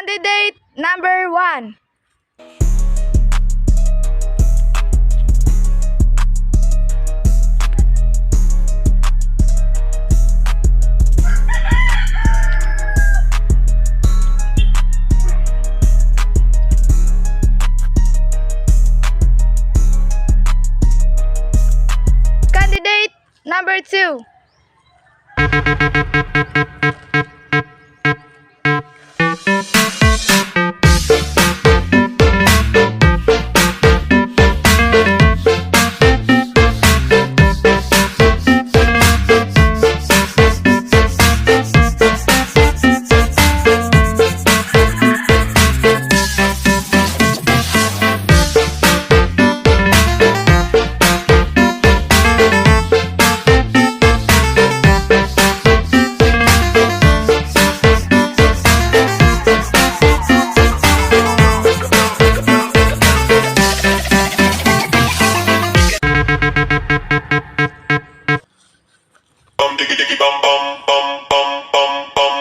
Candidate number 1. Candidate number 2. Diggy diggy bum bum bum bum bum bum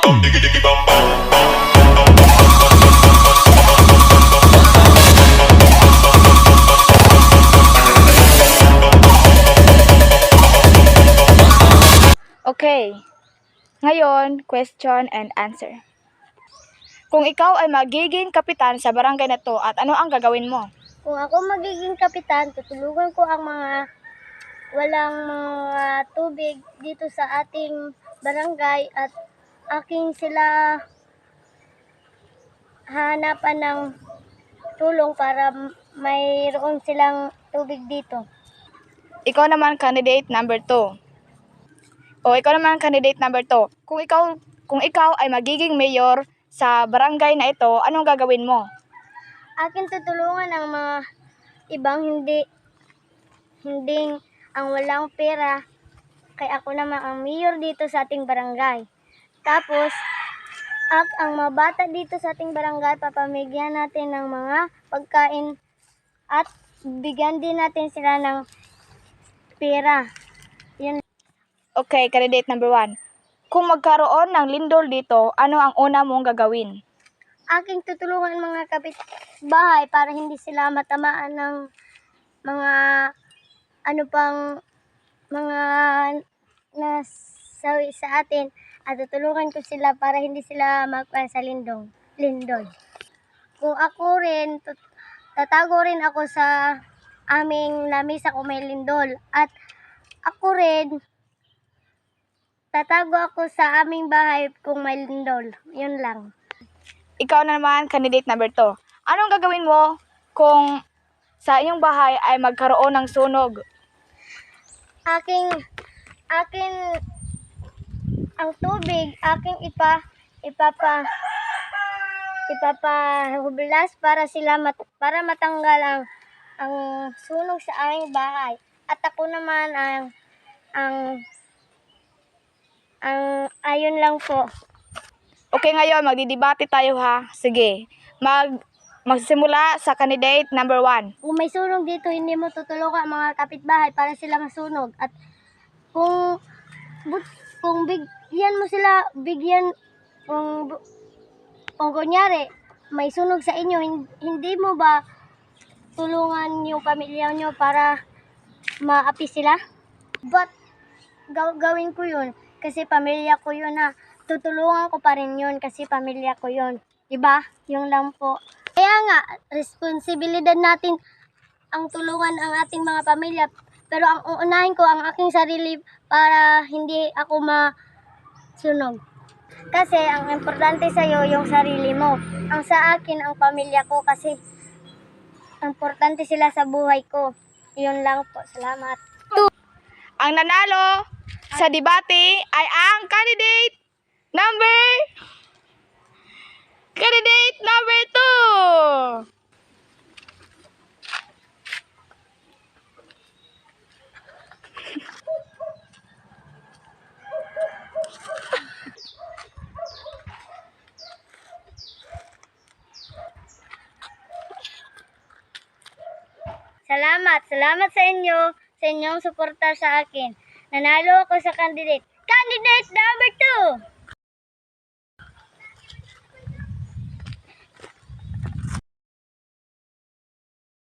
bum diggy diggy bum bum. Okay. Ngayon, question and answer. Kung ikaw ay magiging kapitan sa barangay na to, at ano ang gagawin mo? Kung ako magiging kapitan, tutulungan ko ang mga walang mga tubig dito sa ating barangay at aking sila hanapan ng tulong para mayroon silang tubig dito. Ikaw naman candidate number 2. Kung ikaw ay magiging mayor sa barangay na ito, anong gagawin mo? Akin tutulungan ang mga ibang hindi ang walang pera, kaya ako naman ang mayor dito sa ating barangay. Tapos, ang mga bata dito sa ating barangay, papamigyan natin ng mga pagkain at bigyan din natin sila ng pera. Yun. Okay, candidate number 1. Kung magkaroon ng lindol dito, ano ang una mong gagawin? Aking tutulungan mga kapitbahay para hindi sila matamaan ng mga mga nasawi sa atin, at tutulungan ko sila para hindi sila magkuhan sa lindol. Kung ako rin, tatago rin ako sa aming lamisa kung may lindol, at ako rin tatago ako sa aming bahay kung may lindol. Yun lang. Ikaw naman candidate number 2. Anong gagawin mo kung sa iyong bahay ay magkaroon ng sunog? Aking ang tubig, ipapahublas para para matanggal ang sunog sa aming bahay. At ako naman ayun lang po. Okay, ngayon magdidebate tayo ha. Sige. Magsisimula sa candidate number 1. Kung may sunog dito, hindi mo tutulungan ang mga kapitbahay para sila masunog. At kung kung kunyari may sunog sa inyo, hindi mo ba tulungan yung pamilya nyo para maapi sila? But gawin ko yun kasi pamilya ko yun na. Tutulungan ko pa rin yun kasi pamilya ko yun. Diba? Yung lang po. Kaya nga, responsibilidad natin ang tulungan ang ating mga pamilya. Pero ang uunahin ko ang aking sarili para hindi ako masunog. Kasi ang importante sa'yo yung sarili mo. Ang sa akin, ang pamilya ko kasi importante sila sa buhay ko. Yun lang po. Salamat. Ang nanalo sa debate ay ang candidate number 2. Salamat sa inyo, sa inyong suporta sa akin. Nanalo ako sa candidate. Candidate number 2!